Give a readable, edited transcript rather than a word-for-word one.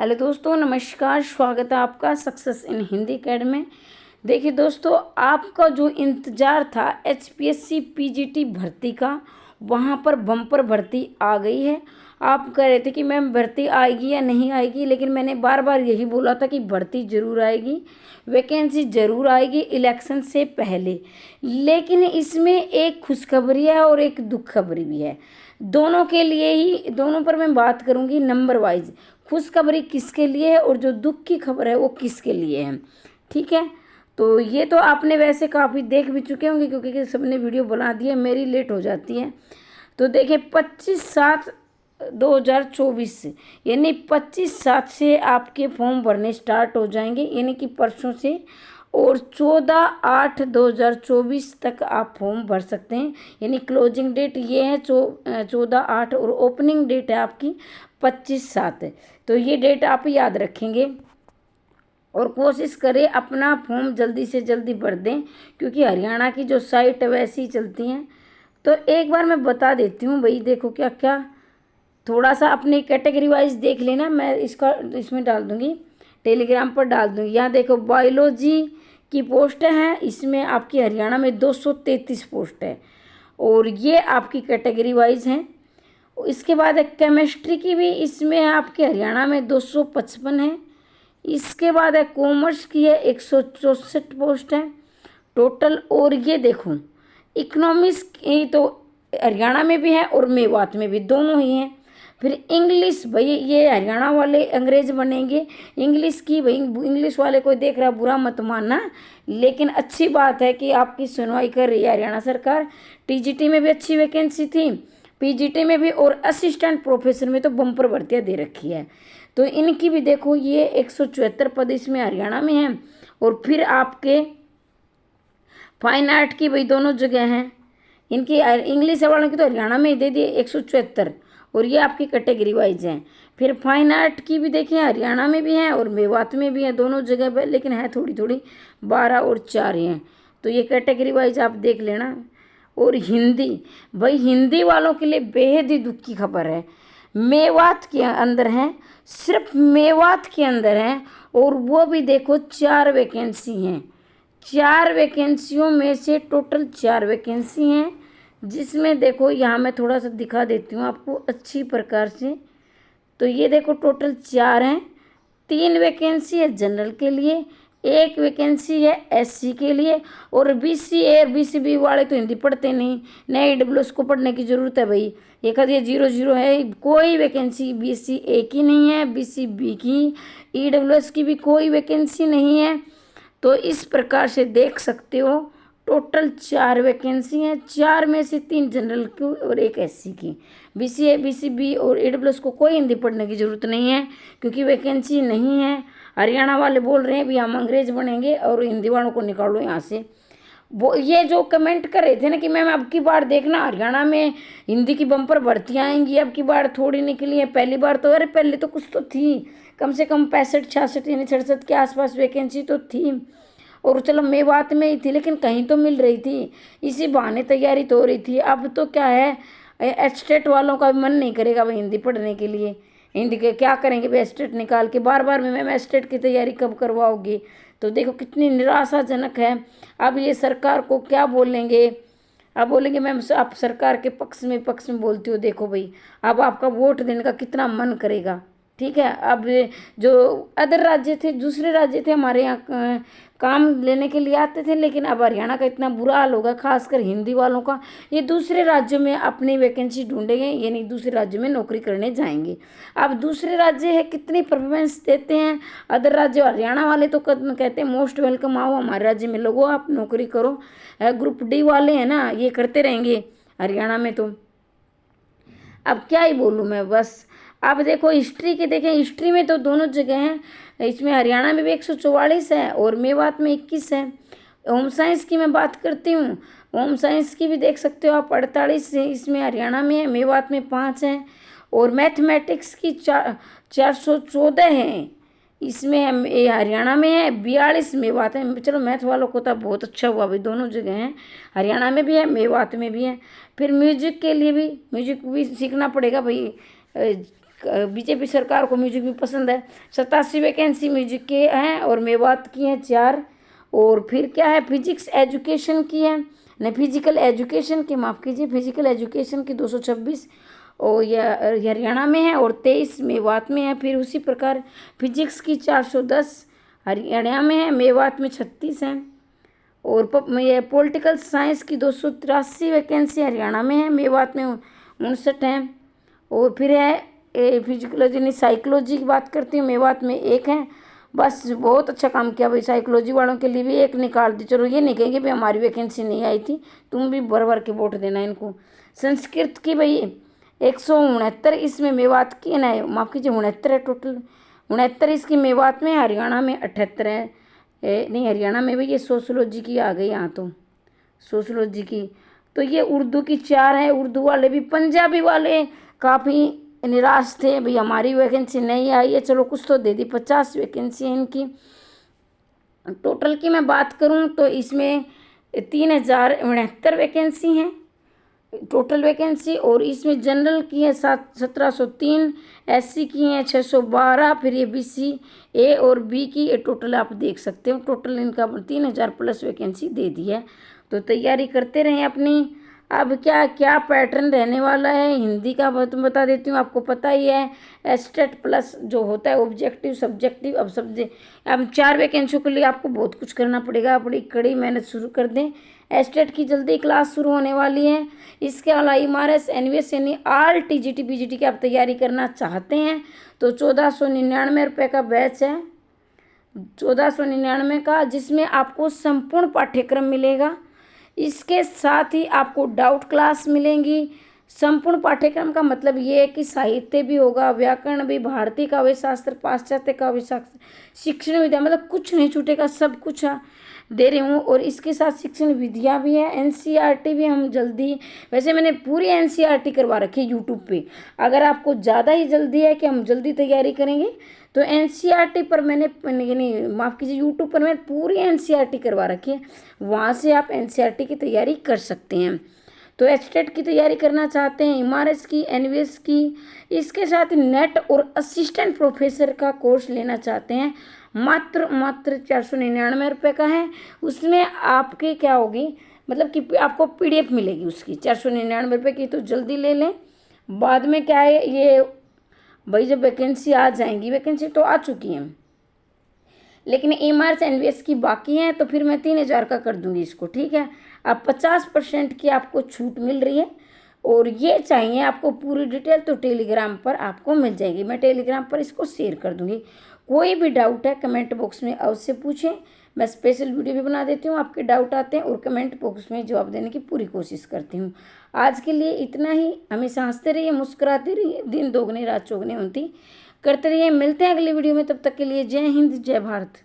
Hello दोस्तों, नमस्कार। स्वागत है आपका सक्सेस इन हिंदी अकेडमी में। देखिए दोस्तों, आपका जो इंतज़ार था एचपीएससी पीजीटी भर्ती का, वहाँ पर बम्पर भर्ती आ गई है। आप कह रहे थे कि मैम भर्ती आएगी या नहीं आएगी, लेकिन मैंने बार बार यही बोला था कि भर्ती ज़रूर आएगी, वैकेंसी ज़रूर आएगी इलेक्शन से पहले। लेकिन इसमें एक खुशखबरी है और एक दुख खबरी भी है। दोनों के लिए ही, दोनों पर मैं बात करूँगी नंबर वाइज। खुशखबरी किसके लिए है और जो दुख की खबर है वो किसके लिए है, ठीक है। तो ये तो आपने वैसे काफ़ी देख भी चुके होंगे, क्योंकि सबने वीडियो बना दी है, मेरी लेट हो जाती है। तो देखिए 25/7/2024 से, यानी 25/7 से आपके फॉर्म भरने स्टार्ट हो जाएंगे, यानी कि परसों से। और 14/8/2024 तक आप फॉर्म भर सकते हैं, यानी क्लोजिंग डेट ये है 14/8 और ओपनिंग डेट है आपकी 25/7। तो ये डेट आप याद रखेंगे और कोशिश करें अपना फॉर्म जल्दी से जल्दी भर दें, क्योंकि हरियाणा की जो साइट है वैसी चलती हैं। तो एक बार मैं बता देती हूँ भाई, देखो क्या क्या, थोड़ा सा अपनी कैटेगरी वाइज देख लेना। मैं इसमें डाल दूँगी, टेलीग्राम पर डाल दूँगी। यहाँ देखो बायोलॉजी की पोस्ट है, इसमें आपकी हरियाणा में 233 पोस्ट है और ये आपकी कैटेगरी वाइज हैं। इसके बाद है केमिस्ट्री की भी, इसमें आपके हरियाणा में 255 है। इसके बाद है कॉमर्स की है 164 पोस्ट है टोटल। और ये देखो इकोनॉमिक्स की तो हरियाणा में भी है और मेवात में भी, दोनों ही हैं। फिर इंग्लिश, भाई ये हरियाणा वाले अंग्रेज बनेंगे। इंग्लिश की भाई, इंग्लिश वाले कोई देख रहा बुरा मत मानना, लेकिन अच्छी बात है कि आपकी सुनवाई कर रही है हरियाणा सरकार। टीजीटी में भी अच्छी वैकेंसी थी, पीजीटी में भी, और असिस्टेंट प्रोफेसर में तो बम्पर भर्तियाँ दे रखी है। तो इनकी भी देखो ये 174 पद इसमें हरियाणा में हैं। और फिर आपके फाइन आर्ट की भाई दोनों जगह हैं। इनकी इंग्लिश वालों की तो हरियाणा में ही दे दिए 174, और ये आपकी कैटेगरी वाइज हैं। फिर फाइन आर्ट की भी देखिए हरियाणा में भी हैं और मेवात में भी हैं, दोनों जगह पर, लेकिन है थोड़ी थोड़ी 12 और 4 हैं। तो ये कैटेगरी वाइज आप देख लेना। और हिंदी, भाई हिंदी वालों के लिए बेहद ही दुख की खबर है। मेवात के अंदर हैं, सिर्फ मेवात के अंदर हैं, और वो भी देखो 4 वैकेंसी हैं। 4 वैकेंसियों में से टोटल 4 वैकेंसी हैं, जिसमें देखो यहाँ मैं थोड़ा सा दिखा देती हूँ आपको अच्छी प्रकार से। तो ये देखो टोटल 4 हैं। 3 वैकेंसी है जनरल के लिए, 1 वैकेंसी है एससी के लिए। और बीसीए और बीसीबी वाले तो हिंदी पढ़ते नहीं, नए ईडब्ल्यूएस को पढ़ने की ज़रूरत है भाई। एक आध ये 00 है, कोई वैकेंसी बीसीए की नहीं है, बीसीबी की, ईडब्ल्यूएस की भी कोई वैकेंसी नहीं है। तो इस प्रकार से देख सकते हो टोटल 4 वैकेंसी हैं, 4 में से 3 जनरल की और 1 एससी की। बीसीए बीसीबी और ईडब्ल्यूएस को कोई हिंदी पढ़ने की ज़रूरत नहीं है, क्योंकि वैकेंसी नहीं है। हरियाणा वाले बोल रहे हैं भी हम अंग्रेज बनेंगे और हिंदी वालों को निकालो यहाँ से। वो ये जो कमेंट कर रहे थे ना कि मैम अब की बार देखना हरियाणा में हिंदी की बम्पर भर्तियाँ आएंगी, अब की बार थोड़ी निकली है, पहली बार तो, अरे पहले तो कुछ तो थी, कम से कम 65-66 यानी 67 के आसपास वैकेंसी तो थी। और चलो मेवात में ही थी, लेकिन कहीं तो मिल रही थी, इसी बहाने तैयारी तो हो रही थी। अब तो क्या है, एस्टेट वालों का मन नहीं करेगा भाई हिंदी पढ़ने के लिए। हिंदी के क्या करेंगे भाई, एस्टेट निकाल के बार बार में मैम एस्टेट की तैयारी कब करवाओगी। तो देखो कितनी निराशाजनक है। अब ये सरकार को क्या बोलेंगे, अब बोलेंगे मैम आप सरकार के पक्ष में बोलती हो। देखो भाई अब आपका वोट देने का कितना मन करेगा, ठीक है। अब जो अदर राज्य थे, दूसरे राज्य थे हमारे यहाँ काम लेने के लिए आते थे, लेकिन अब हरियाणा का इतना बुरा हाल होगा, खासकर हिंदी वालों का। ये दूसरे राज्यों में अपनी वैकेंसी ढूंढेंगे, यानी दूसरे राज्य में नौकरी करने जाएंगे। अब दूसरे राज्य है कितनी परफॉर्मेंस देते हैं अदर राज्य, हरियाणा वाले तो कहते हैं मोस्ट वेलकम, आओ हमारे राज्य में लोगों आप नौकरी करो। ग्रुप डी वाले हैं ना, ये करते रहेंगे हरियाणा में। तो अब क्या ही बोलूँ मैं, बस। अब देखो हिस्ट्री के देखें, हिस्ट्री में तो दोनों जगह हैं, इसमें हरियाणा में भी 144 है और मेवात में 21 है। होम साइंस की मैं बात करती हूँ, होम साइंस की भी देख सकते हो आप 48 है, इसमें हरियाणा में है, मेवात में 5 है। और मैथमेटिक्स की 414 है, इसमें हरियाणा में है, 42 मेवात है। चलो मैथ वालों को तो बहुत अच्छा हुआ भाई, दोनों जगह हैं, हरियाणा में भी है मेवात में भी है। फिर म्यूजिक के लिए भी, म्यूजिक भी सीखना पड़ेगा भाई, बीजेपी सरकार को म्यूजिक भी पसंद है। 87 वैकेंसी म्यूजिक के हैं और मेवात की हैं 4। और फिर क्या है, फिजिक्स एजुकेशन की है, नहीं फिजिकल एजुकेशन की, माफ़ कीजिए, फिजिकल एजुकेशन की 226 और यह हरियाणा में है और 23 मेवात में है। फिर उसी प्रकार फिजिक्स की 410 हरियाणा में है, मेवात में 36 हैं। और ये पॉलिटिकल साइंस की 283 वैकेंसी हरियाणा में है, मेवात में 59 हैं। और फिर है फिजिकोलॉजी नहीं साइकोलॉजी की बात करती हूँ, मेवात में 1 है। बस बहुत अच्छा काम किया भाई, साइकोलॉजी वालों के लिए भी 1 निकाल दी। चलो ये नहीं कहेंगे भाई हमारी वैकेंसी नहीं आई थी, तुम भी भर भर के वोट देना इनको। संस्कृत की भाई 169 इसमें मेवात की नहीं, माफ़ कीजिए 69 है टोटल, 69 इसकी मेवात में, हरियाणा में 78 है। नहीं हरियाणा में भी ये सोशोलॉजी की आ गई यहाँ तो, सोशोलॉजी की। तो ये उर्दू की 4 है। उर्दू वाले भी, पंजाबी वाले काफ़ी निराश थे भाई हमारी वैकेंसी नहीं आई है, चलो कुछ तो दे दी। 50 वैकेंसी है इनकी। टोटल की मैं बात करूं तो इसमें 3069 वैकेंसी हैं टोटल वैकेंसी। और इसमें जनरल की है 1703, एससी की हैं 612, फिर ये बीसी ए और बी की ये टोटल आप देख सकते हो। टोटल इनका 3000 प्लस वैकेंसी दे दी है। तो तैयारी करते रहें अपनी। अब क्या क्या पैटर्न रहने वाला है हिंदी का बता देती हूँ, आपको पता ही है। एस्टेट प्लस जो होता है ऑब्जेक्टिव सब्जेक्टिव, अब 4 वैकेंसियों के लिए आपको बहुत कुछ करना पड़ेगा, बड़ी कड़ी मेहनत शुरू कर दें। एस्टेट की जल्दी क्लास शुरू होने वाली है। इसके अलावा IMRS NVS यानी ऑल TGT PGT की आप तैयारी करना चाहते हैं तो 1499 रुपये का बैच है, 1499 का, जिसमें आपको संपूर्ण पाठ्यक्रम मिलेगा। इसके साथ ही आपको डाउट क्लास मिलेंगी। संपूर्ण पाठ्यक्रम का मतलब ये है कि साहित्य भी होगा, व्याकरण भी, भारतीय काव्य शास्त्र, पाश्चात्य काव्य शास्त्र, शिक्षण विद्या, मतलब कुछ नहीं छूटेगा, सब कुछ दे रही हूँ। और इसके साथ शिक्षण विधियाँ भी है, NCERT भी हम जल्दी, वैसे मैंने पूरी NCERT करवा रखी है यूट्यूब पे। अगर आपको ज़्यादा ही जल्दी है कि हम जल्दी तैयारी करेंगे तो NCERT पर मैंने, यानी माफ़ कीजिए, यूट्यूब पर मैंने पूरी NCERT करवा रखी है, वहाँ से आप NCERT की तैयारी कर सकते हैं। तो एस्टेट की तैयारी करना चाहते हैं, IMRS की, NVS की, इसके साथ नेट और असिस्टेंट प्रोफेसर का कोर्स लेना चाहते हैं, मात्र 499 रुपये का है। उसमें आपके क्या होगी, मतलब कि आपको PDF मिलेगी उसकी 499 रुपये की, तो जल्दी ले लें। बाद में क्या है, ये भाई जब वैकेंसी आ जाएंगी, वैकेंसी तो आ चुकी हैं लेकिन IMRS NVS की बाकी हैं, तो फिर मैं 3000 का कर दूंगी इसको, ठीक है। अब 50% की आपको छूट मिल रही है। और ये चाहिए आपको पूरी डिटेल तो टेलीग्राम पर आपको मिल जाएगी, मैं टेलीग्राम पर इसको शेयर कर दूंगी। कोई भी डाउट है कमेंट बॉक्स में अवश्य पूछें, मैं स्पेशल वीडियो भी बना देती हूँ, आपके डाउट आते हैं और कमेंट बॉक्स में जवाब देने की पूरी कोशिश करती हूँ। आज के लिए इतना ही। हमेशा हंसते रहिए, मुस्कुराते रहिए, दिन दोगुनी रात चौगुनी होती करते रहिए। मिलते हैं अगली वीडियो में, तब तक के लिए जय हिंद जय भारत।